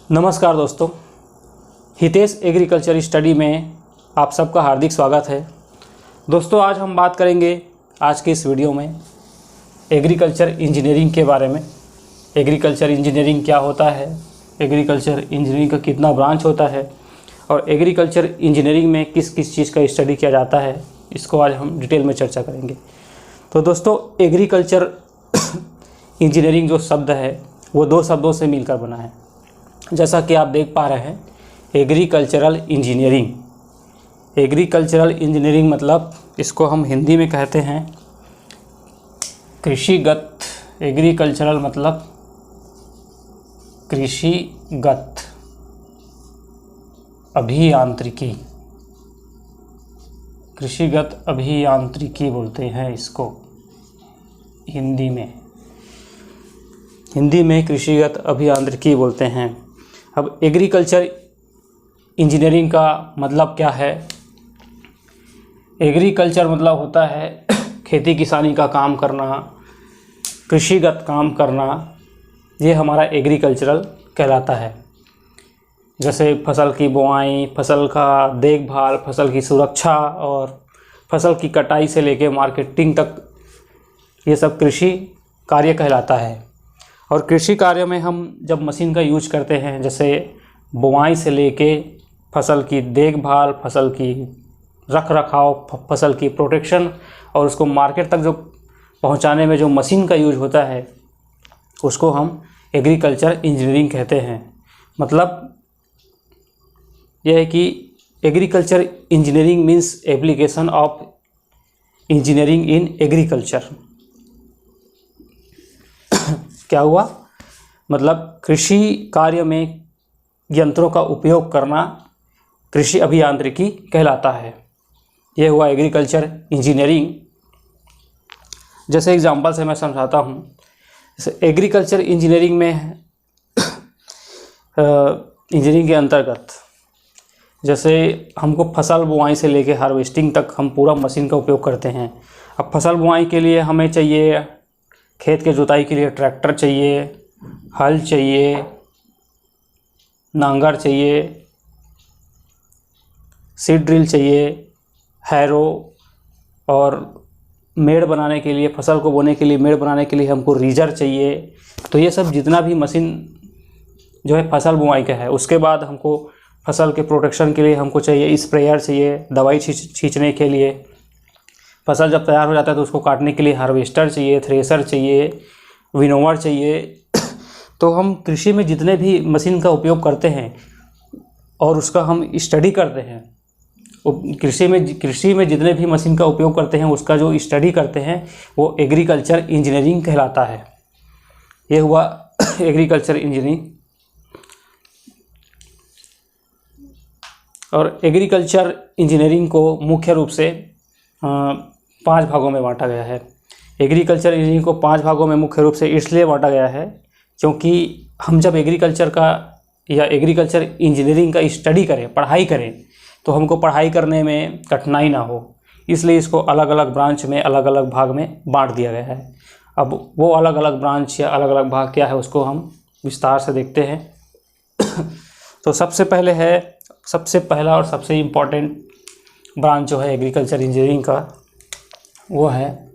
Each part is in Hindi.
नमस्कार दोस्तों, हितेश एग्रीकल्चर स्टडी में आप सबका हार्दिक स्वागत है। दोस्तों, आज हम बात करेंगे आज के इस वीडियो में एग्रीकल्चर इंजीनियरिंग के बारे में। एग्रीकल्चर इंजीनियरिंग क्या होता है, एग्रीकल्चर इंजीनियरिंग का कितना ब्रांच होता है और एग्रीकल्चर इंजीनियरिंग में किस किस चीज़ का स्टडी किया जाता है, इसको आज हम डिटेल में चर्चा करेंगे। तो दोस्तों, एग्रीकल्चर इंजीनियरिंग जो शब्द है वो दो शब्दों से मिलकर बना है। जैसा कि आप देख पा रहे हैं, एग्रीकल्चरल इंजीनियरिंग। एग्रीकल्चरल इंजीनियरिंग मतलब इसको हम हिंदी में कहते हैं कृषिगत। एग्रीकल्चरल मतलब कृषिगत अभियांत्रिकी। कृषिगत अभियांत्रिकी बोलते हैं इसको हिंदी में कृषिगत अभियांत्रिकी बोलते हैं। अब एग्रीकल्चर इंजीनियरिंग का मतलब क्या है? एग्रीकल्चर मतलब होता है खेती किसानी का काम करना, कृषिगत काम करना, ये हमारा एग्रीकल्चरल कहलाता है। जैसे फसल की बुआई, फसल का देखभाल, फसल की सुरक्षा और फसल की कटाई से लेकर मार्केटिंग तक, ये सब कृषि कार्य कहलाता है। और कृषि कार्य में हम जब मशीन का यूज करते हैं, जैसे बुआई से लेके फसल की देखभाल, फसल की रख रखाव, फसल की प्रोटेक्शन और उसको मार्केट तक जो पहुंचाने में जो मशीन का यूज होता है, उसको हम एग्रीकल्चर इंजीनियरिंग कहते हैं। मतलब यह है कि agriculture engineering means application of engineering in agriculture. क्या हुआ? मतलब कृषि कार्य में यंत्रों का उपयोग करना कृषि अभियांत्रिकी कहलाता है। यह हुआ एग्रीकल्चर इंजीनियरिंग। जैसे एग्जांपल से मैं समझाता हूँ। जैसे एग्रीकल्चर इंजीनियरिंग में इंजीनियरिंग के अंतर्गत जैसे हमको फसल बुआई से लेकर हार्वेस्टिंग तक हम पूरा मशीन का उपयोग करते हैं। अब फसल बुआई के लिए हमें चाहिए, खेत के जुताई के लिए ट्रैक्टर चाहिए, हल चाहिए, नांगर चाहिए, सीड ड्रिल चाहिए, हैरो, और मेड़ बनाने के लिए, फसल को बोने के लिए, मेड़ बनाने के लिए हमको रीजर चाहिए। तो ये सब जितना भी मशीन जो है फसल बुआई का है, उसके बाद हमको फसल के प्रोटेक्शन के लिए हमको चाहिए स्प्रेयर चाहिए, दवाई छींचने के लिए। फसल जब तैयार हो जाता है तो उसको काटने के लिए हार्वेस्टर चाहिए, थ्रेसर चाहिए, विनोवर चाहिए। तो हम कृषि में जितने भी मशीन का उपयोग करते हैं और उसका हम स्टडी करते हैं, कृषि में जितने भी मशीन का उपयोग करते हैं उसका जो स्टडी करते हैं, वो एग्रीकल्चर इंजीनियरिंग कहलाता है। ये हुआ एग्रीकल्चर इंजीनियरिंग। और एग्रीकल्चर इंजीनियरिंग को मुख्य रूप से 5 भागों में बांटा गया है। एग्रीकल्चर इंजीनियरिंग को 5 भागों में मुख्य रूप से इसलिए बांटा गया है क्योंकि हम जब एग्रीकल्चर का या एग्रीकल्चर इंजीनियरिंग का स्टडी करें, पढ़ाई करें, तो हमको पढ़ाई करने में कठिनाई ना हो, इसलिए इसको अलग अलग ब्रांच में, अलग अलग भाग में बांट दिया गया है। अब वो अलग अलग ब्रांच या अलग अलग भाग क्या है, उसको हम विस्तार से देखते हैं। तो सबसे पहला और सबसे इम्पोर्टेंट ब्रांच जो है एग्रीकल्चर इंजीनियरिंग का, वो है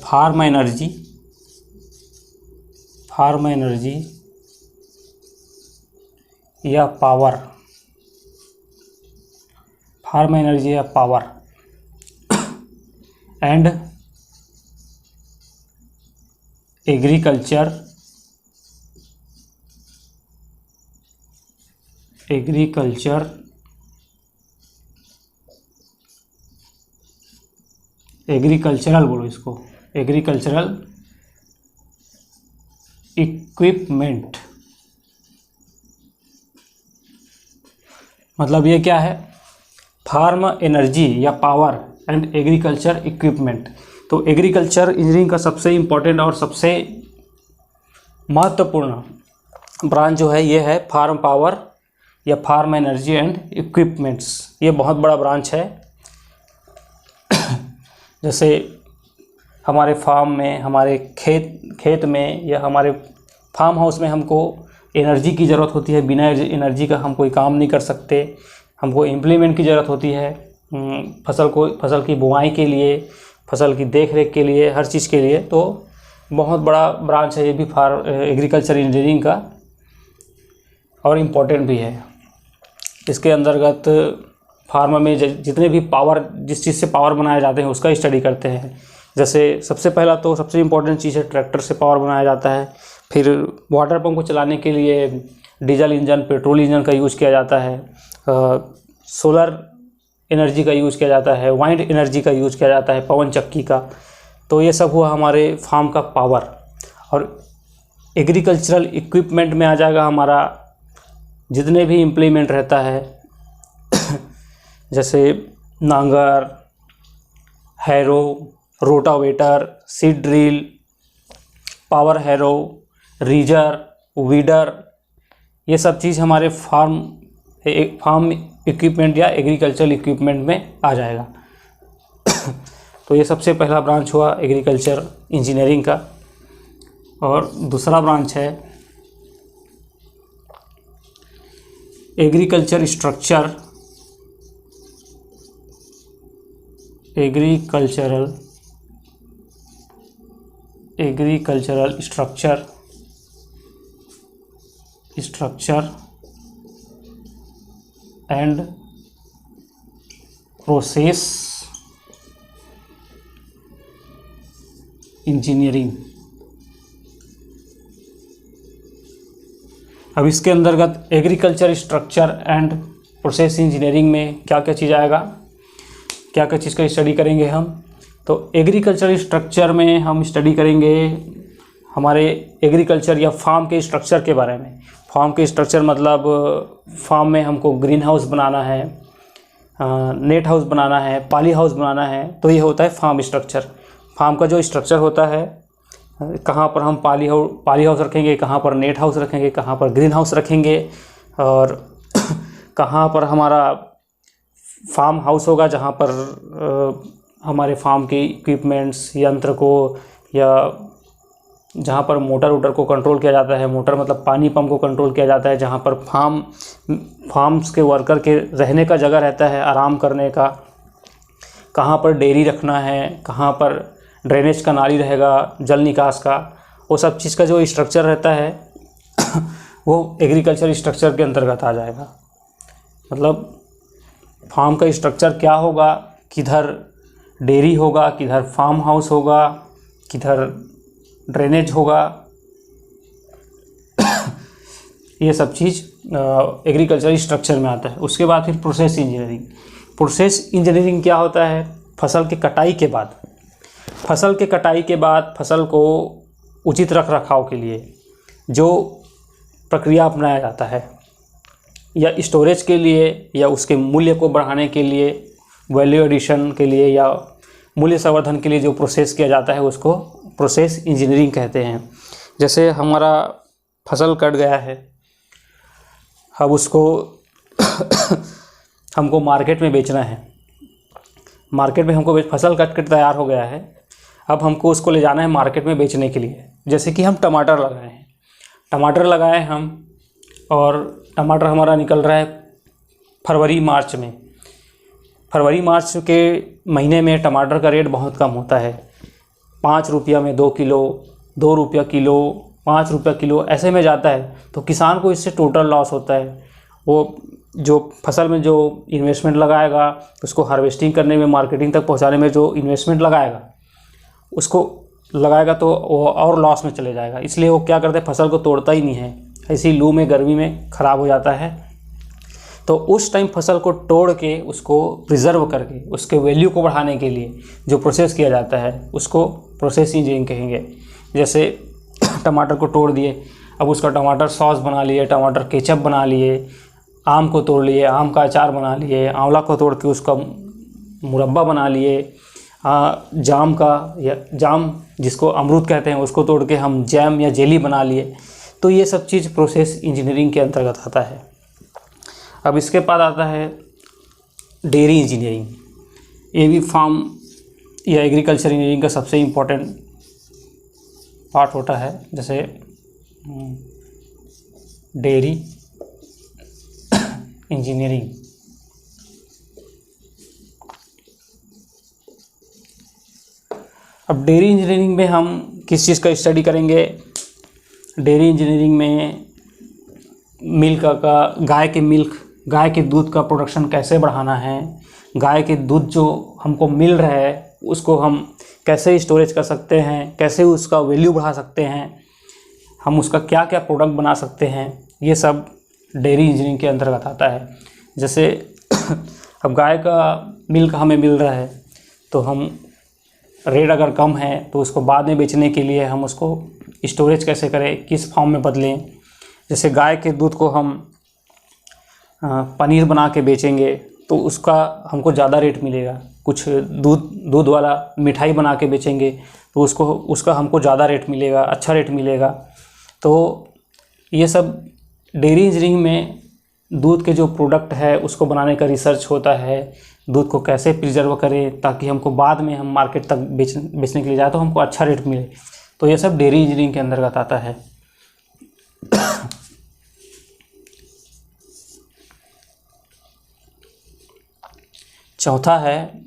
फार्म एनर्जी या पावर। फार्म एनर्जी या पावर एंड एग्रीकल्चर एग्रीकल्चरल बोलो इसको, एग्रीकल्चरल इक्विपमेंट। मतलब ये क्या है? फार्म एनर्जी या पावर एंड एग्रीकल्चर इक्विपमेंट। तो एग्रीकल्चर इंजीनियरिंग का सबसे इम्पोर्टेंट और सबसे महत्वपूर्ण ब्रांच जो है, ये है फार्म पावर या फार्म एनर्जी एंड इक्विपमेंट्स। ये बहुत बड़ा ब्रांच है। जैसे हमारे फार्म में, हमारे खेत में या हमारे फार्म हाउस में हमको एनर्जी की ज़रूरत होती है। बिना एनर्जी का हम कोई काम नहीं कर सकते। हमको इम्प्लीमेंट की ज़रूरत होती है फसल की बुआई के लिए, फसल की देख रेख के लिए, हर चीज़ के लिए। तो बहुत बड़ा ब्रांच है ये भी एग्रीकल्चर इंजीनियरिंग का, और इम्पोर्टेंट भी है। इसके अंतर्गत फार्म में जितने भी पावर, जिस चीज़ से पावर बनाए जाते हैं उसका स्टडी करते हैं। जैसे सबसे पहला तो सबसे इम्पोर्टेंट चीज़ है, ट्रैक्टर से पावर बनाया जाता है। फिर वाटर पंप को चलाने के लिए डीजल इंजन, पेट्रोल इंजन का यूज़ किया जाता है। सोलर एनर्जी का यूज़ किया जाता है, वाइंड एनर्जी का यूज़ किया जाता है, पवन चक्की का। तो ये सब हुआ हमारे फार्म का पावर। और एग्रीकल्चरल इक्विपमेंट में आ जाएगा हमारा जितने भी इम्प्लीमेंट रहता है जैसे नांगर, harrow, rotavator, seed drill, power harrow, ridger, weeder, ये सब चीज़ हमारे फार्म इक्विपमेंट या एग्रीकल्चरल इक्विपमेंट में आ जाएगा। तो ये सबसे पहला ब्रांच हुआ एग्रीकल्चर इंजीनियरिंग का। और दूसरा ब्रांच है agricultural structure and process engineering. अब इसके अंतर्गत agriculture structure and process engineering में क्या क्या चीज़ आएगा, क्या क्या चीज़ का स्टडी करेंगे हम। तो एग्रीकल्चर स्ट्रक्चर में हम स्टडी करेंगे हमारे एग्रीकल्चर या फार्म के स्ट्रक्चर के बारे में। फार्म के स्ट्रक्चर मतलब फार्म में हमको ग्रीन हाउस बनाना है, नेट हाउस बनाना है, पाली हाउस बनाना है। तो ये होता है फार्म स्ट्रक्चर। फार्म का जो स्ट्रक्चर होता है, कहाँ पर हम पाली हाउस रखेंगे, कहाँ पर नेट हाउस रखेंगे, कहाँ पर ग्रीन हाउस रखेंगे, और कहाँ पर हमारा फार्म हाउस होगा जहाँ पर हमारे फार्म के इक्विपमेंट्स, यंत्र को, या जहाँ पर मोटर को कंट्रोल किया जाता है। मोटर मतलब पानी पंप को कंट्रोल किया जाता है। जहाँ पर फार्म्स के वर्कर के रहने का जगह रहता है, आराम करने का। कहाँ पर डेयरी रखना है, कहाँ पर ड्रेनेज का नाली रहेगा, जल निकास का, वो सब चीज़ का जो स्ट्रक्चर रहता है वो एग्रीकल्चर स्ट्रक्चर के अंतर्गत आ जाएगा। मतलब फार्म का स्ट्रक्चर क्या होगा, किधर डेयरी होगा, किधर फार्म हाउस होगा, किधर ड्रेनेज होगा, ये सब चीज़ एग्रीकल्चर स्ट्रक्चर में आता है। उसके बाद फिर प्रोसेस इंजीनियरिंग। प्रोसेस इंजीनियरिंग क्या होता है, फसल के कटाई के बाद फसल को उचित रख रखाव के लिए जो प्रक्रिया अपनाया जाता है, या स्टोरेज के लिए, या उसके मूल्य को बढ़ाने के लिए, वैल्यू एडिशन के लिए, या मूल्य संवर्धन के लिए जो प्रोसेस किया जाता है उसको प्रोसेस इंजीनियरिंग कहते हैं। जैसे हमारा फसल कट गया है, अब उसको हमको मार्केट में बेचना है। मार्केट में हमको फसल कट कर तैयार हो गया है, अब हमको उसको ले जाना है मार्केट में बेचने के लिए। जैसे कि हम टमाटर लगाए हम, और टमाटर हमारा निकल रहा है फरवरी मार्च में। फरवरी मार्च के महीने में टमाटर का रेट बहुत कम होता है। 5 रुपया में 2 किलो, 2 रुपया किलो, 5 रुपया किलो ऐसे में जाता है। तो किसान को इससे टोटल लॉस होता है। वो जो फसल में जो इन्वेस्टमेंट लगाएगा, उसको हार्वेस्टिंग करने में, मार्केटिंग तक पहुंचाने में जो इन्वेस्टमेंट लगाएगा तो वो और लॉस में चले जाएगा। इसलिए वो क्या करता है, फसल को तोड़ता ही नहीं है, ऐसी लू में, गर्मी में ख़राब हो जाता है। तो उस टाइम फसल को तोड़ के, उसको प्रिजर्व करके, उसके वैल्यू को बढ़ाने के लिए जो प्रोसेस किया जाता है उसको प्रोसेस इंजीनियरिंग कहेंगे। जैसे टमाटर को तोड़ दिए, अब उसका टमाटर सॉस बना लिए, टमाटर केचप बना लिए, आम को तोड़ लिए, आम का अचार बना लिए, आंवला को तोड़ के उसका मुरब्बा बना लिए, जाम जिसको अमरूद कहते हैं उसको तोड़ के हम जैम या जेली बना लिए। तो ये सब चीज़ प्रोसेस इंजीनियरिंग के अंतर्गत आता है। अब इसके बाद आता है डेयरी इंजीनियरिंग। ये भी फार्म यह एग्रीकल्चर इंजीनियरिंग का सबसे इम्पोर्टेंट पार्ट होता है। जैसे डेयरी इंजीनियरिंग, अब डेयरी इंजीनियरिंग में हम किस चीज़ का स्टडी करेंगे? डेयरी इंजीनियरिंग में मिल्क का, गाय के दूध का प्रोडक्शन कैसे बढ़ाना है, गाय के दूध जो हमको मिल रहा है उसको हम कैसे स्टोरेज कर सकते हैं, कैसे उसका वैल्यू बढ़ा सकते हैं, हम उसका क्या क्या प्रोडक्ट बना सकते हैं, ये सब डेयरी इंजीनियरिंग के अंतर्गत आता है। जैसे अब गाय का मिल्क हमें मिल रहा है तो हम रेट अगर कम है तो उसको बाद में बेचने के लिए हम उसको स्टोरेज कैसे करें, किस फॉर्म में बदलें। जैसे गाय के दूध को हम पनीर बना के बेचेंगे तो उसका हमको ज़्यादा रेट मिलेगा। कुछ दूध वाला मिठाई बना के बेचेंगे तो उसका हमको ज़्यादा रेट मिलेगा, अच्छा रेट मिलेगा। तो ये सब डेयरी इंजीनियरिंग में दूध के जो प्रोडक्ट है उसको बनाने का रिसर्च होता है। दूध को कैसे प्रिजर्व करें ताकि हमको बाद में हम मार्केट तक बेचने के लिए जाए तो हमको अच्छा रेट मिले। तो ये सब डेयरी इंजीनियरिंग के अंतर्गत आता है। चौथा है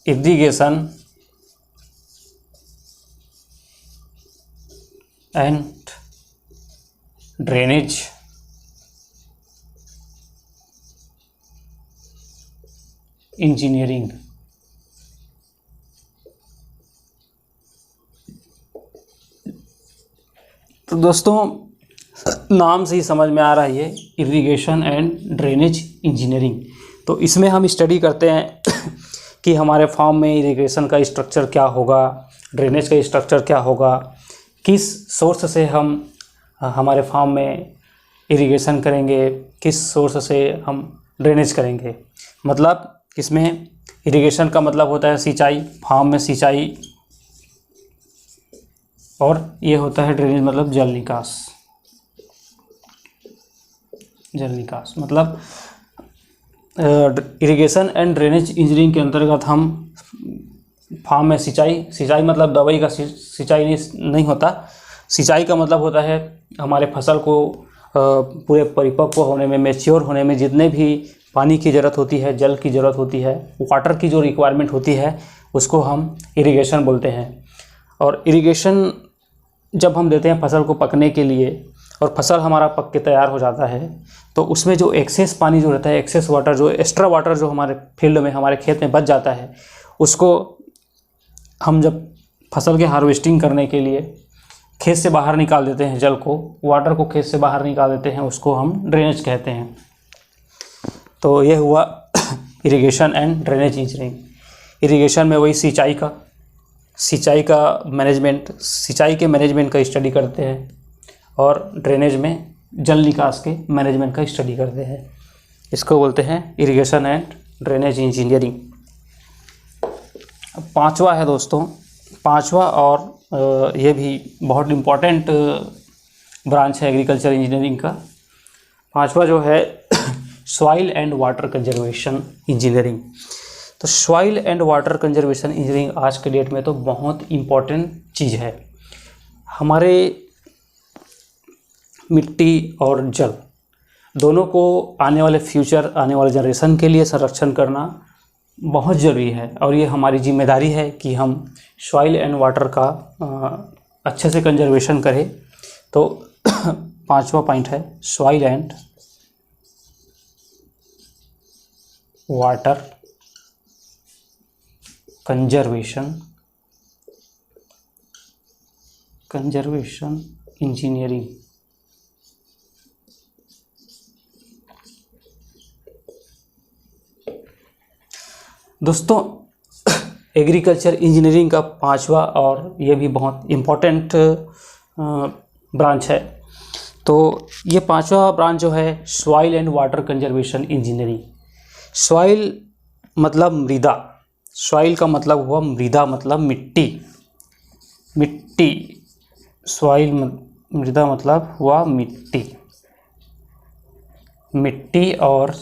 इरिगेशन एंड ड्रेनेज इंजीनियरिंग। तो दोस्तों नाम से ही समझ में आ रहा है ये इरिगेशन एंड ड्रेनेज इंजीनियरिंग। तो इसमें हम स्टडी करते हैं कि हमारे फार्म में इरिगेशन का स्ट्रक्चर क्या होगा, ड्रेनेज का स्ट्रक्चर क्या होगा, किस सोर्स से हम हमारे फार्म में इरिगेशन करेंगे, किस सोर्स से हम ड्रेनेज करेंगे। मतलब इसमें इरिगेशन का मतलब होता है सिंचाई, फार्म में सिंचाई, और ये होता है ड्रेनेज मतलब जल निकास। मतलब इरिगेशन एंड ड्रेनेज इंजीनियरिंग के अंतर्गत हम फार्म में सिंचाई मतलब दवाई का सिंचाई नहीं होता। सिंचाई का मतलब होता है हमारे फसल को पूरे परिपक्व होने में, मैच्योर होने में जितने भी पानी की ज़रूरत होती है, जल की ज़रूरत होती है, वाटर की जो रिक्वायरमेंट होती है उसको हम इरिगेशन बोलते हैं। और इरिगेशन जब हम देते हैं फसल को पकने के लिए और फसल हमारा पक के तैयार हो जाता है तो उसमें जो एक्सेस पानी जो रहता है, एक्सेस वाटर, जो एक्स्ट्रा वाटर जो हमारे फील्ड में, हमारे खेत में बच जाता है, उसको हम जब फसल के हार्वेस्टिंग करने के लिए खेत से बाहर निकाल देते हैं, जल को, वाटर को खेत से बाहर निकाल देते हैं, उसको हम ड्रेनेज कहते हैं। तो ये हुआ irrigation and drainage engineering. Irrigation में वही सिंचाई का मैनेजमेंट, सिंचाई के मैनेजमेंट का स्टडी करते हैं, और ड्रेनेज में जल निकास के मैनेजमेंट का स्टडी करते हैं। इसको बोलते हैं इरिगेशन एंड ड्रेनेज इंजीनियरिंग। पांचवा है दोस्तों, पांचवा और ये भी बहुत इम्पोर्टेंट ब्रांच है एग्रीकल्चर इंजीनियरिंग का। पांचवा जो है soil and water conservation engineering. तो soil and water conservation engineering आज के डेट में तो बहुत इम्पोर्टेंट चीज़ है। हमारे मिट्टी और जल दोनों को आने वाले फ्यूचर, आने वाले जनरेशन के लिए संरक्षण करना बहुत ज़रूरी है, और ये हमारी जिम्मेदारी है कि हम सॉइल एंड वाटर का अच्छे से कंजर्वेशन करें। तो पांचवा पॉइंट है soil and water conservation engineering. दोस्तों एग्रीकल्चर इंजीनियरिंग का पांचवा और ये भी बहुत इम्पोर्टेंट ब्रांच है। तो ये पांचवा ब्रांच जो है soil and water conservation engineering. Soil मतलब मृदा, सॉइल का मतलब हुआ मृदा मतलब मिट्टी, सॉइल मृदा मतलब हुआ मिट्टी और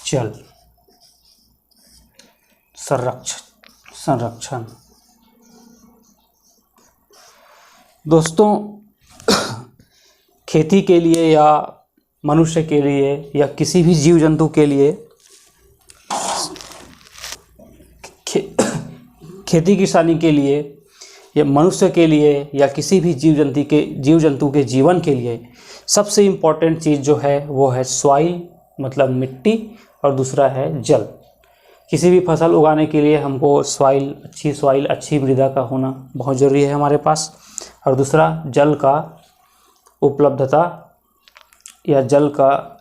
जल संरक्षण। दोस्तों, खेती के लिए या मनुष्य के लिए या किसी भी जीव जंतु के लिए खेती किसानी के लिए या मनुष्य के लिए या किसी भी जीव जंतु के जीवन के लिए सबसे इम्पॉर्टेंट चीज़ जो है वो है सॉइल, मतलब मिट्टी, और दूसरा है जल। किसी भी फसल उगाने के लिए हमको सॉइल, अच्छी मृदा का होना बहुत ज़रूरी है हमारे पास, और दूसरा जल का उपलब्धता या जल का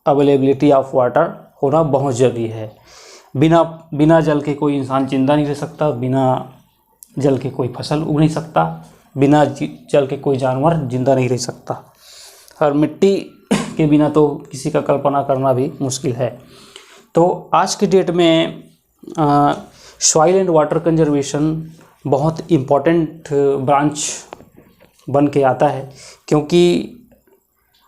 अवेलेबिलिटी ऑफ वाटर होना बहुत ज़रूरी है। बिना जल के कोई इंसान जिंदा नहीं रह सकता, बिना जल के कोई फसल उग नहीं सकता, बिना जल के कोई जानवर जिंदा नहीं रह सकता, और मिट्टी के बिना तो किसी का कल्पना करना भी मुश्किल है। तो आज के डेट में सॉइल एंड वाटर कंजर्वेशन बहुत इम्पॉर्टेंट ब्रांच बन के आता है, क्योंकि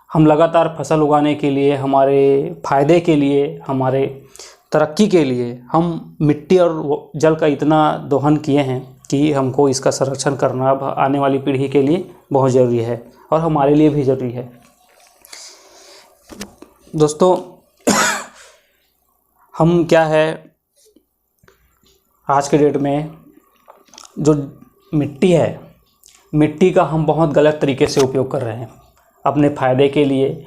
हम लगातार फसल उगाने के लिए, हमारे फ़ायदे के लिए, हमारे तरक्की के लिए हम मिट्टी और जल का इतना दोहन किए हैं कि हमको इसका संरक्षण करना अब आने वाली पीढ़ी के लिए बहुत ज़रूरी है और हमारे लिए भी ज़रूरी है। दोस्तों, हम क्या है आज के डेट में जो मिट्टी का हम बहुत गलत तरीके से उपयोग कर रहे हैं। अपने फ़ायदे के लिए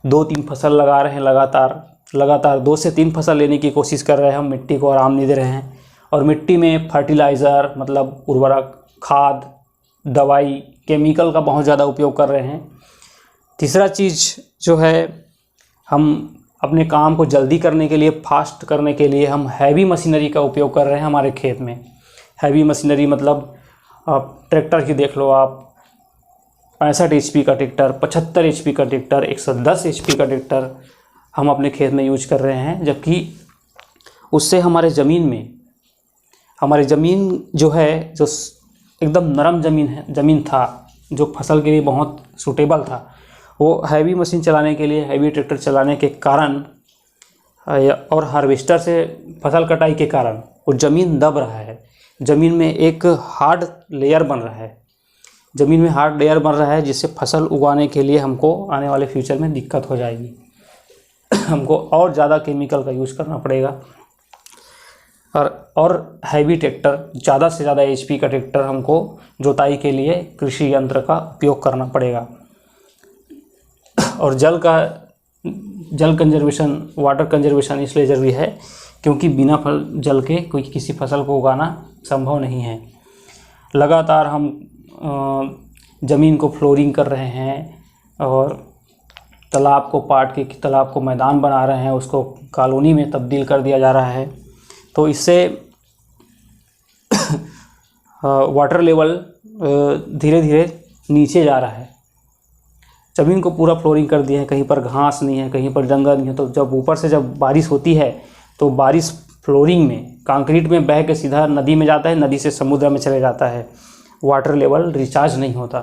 2-3 फसल लगा रहे हैं, लगातार 2 से 3 फसल लेने की कोशिश कर रहे हैं। हम मिट्टी को आराम नहीं दे रहे हैं और मिट्टी में फर्टिलाइज़र, मतलब उर्वरक, खाद, दवाई, केमिकल का बहुत ज़्यादा उपयोग कर रहे हैं। तीसरा चीज़ जो है, हम अपने काम को जल्दी करने के लिए, फास्ट करने के लिए हम हैवी मशीनरी का उपयोग कर रहे हैं हमारे खेत में। हैवी मशीनरी मतलब आप ट्रैक्टर की देख लो, आप 65 HP का ट्रैक्टर, 75 HP का ट्रैक्टर, 110 HP का ट्रैक्टर हम अपने खेत में यूज कर रहे हैं, जबकि उससे हमारे ज़मीन जो है, जो एकदम नरम ज़मीन था, जो फसल के लिए बहुत सूटेबल था, वो हैवी मशीन चलाने के लिए, हैवी ट्रैक्टर चलाने के कारण और हार्वेस्टर से फसल कटाई के कारण वो ज़मीन दब रहा है। ज़मीन में एक हार्ड लेयर बन रहा है, जिससे फसल उगाने के लिए हमको आने वाले फ्यूचर में दिक्कत हो जाएगी। हमको और ज़्यादा केमिकल का यूज़ करना पड़ेगा और हैवी ट्रैक्टर, ज़्यादा से ज़्यादा HP का ट्रैक्टर हमको जोताई के लिए कृषि यंत्र का उपयोग करना पड़ेगा। और जल कंजर्वेशन, वाटर कंजर्वेशन इसलिए ज़रूरी है क्योंकि बिना जल के कोई किसी फसल को उगाना संभव नहीं है। लगातार हम ज़मीन को फ्लोरिंग कर रहे हैं और तालाब को पाट के तालाब को मैदान बना रहे हैं, उसको कॉलोनी में तब्दील कर दिया जा रहा है। तो इससे वाटर लेवल धीरे धीरे नीचे जा रहा है। ज़मीन को पूरा फ्लोरिंग कर दिए हैं, कहीं पर घास नहीं है, कहीं पर जंगल नहीं है। तो जब ऊपर से जब बारिश होती है तो बारिश फ्लोरिंग में, कंक्रीट में बह के सीधा नदी में जाता है, नदी से समुद्र में चले जाता है। वाटर लेवल रिचार्ज नहीं होता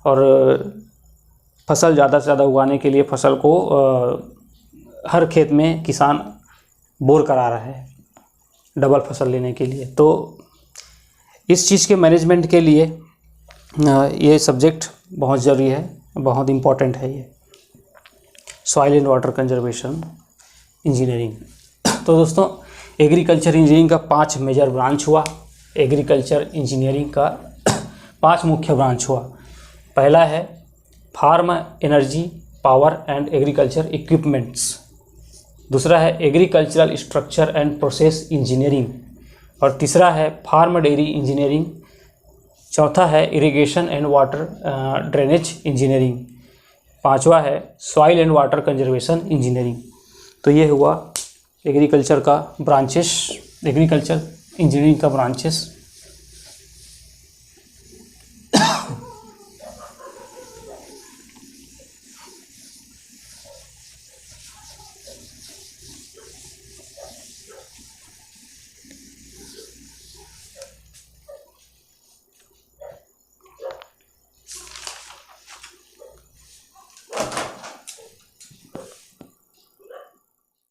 और फसल ज़्यादा से ज़्यादा उगाने के लिए फसल को हर खेत में किसान बोर करा रहा है डबल फसल लेने के लिए। तो इस चीज़ के मैनेजमेंट के लिए ये सब्जेक्ट बहुत ज़रूरी है, बहुत इम्पॉर्टेंट है ये soil and water conservation engineering. तो दोस्तों, एग्रीकल्चर इंजीनियरिंग का 5 मेजर ब्रांच हुआ। एग्रीकल्चर इंजीनियरिंग का 5 मुख्य ब्रांच हुआ। पहला है farm energy, power and agriculture equipments. दूसरा है agricultural structure and process engineering, और तीसरा है फार्म डेयरी इंजीनियरिंग। चौथा है irrigation and water drainage engineering. पांचवा है soil and water conservation engineering. तो ये हुआ एग्रीकल्चर इंजीनियरिंग का ब्रांचेस।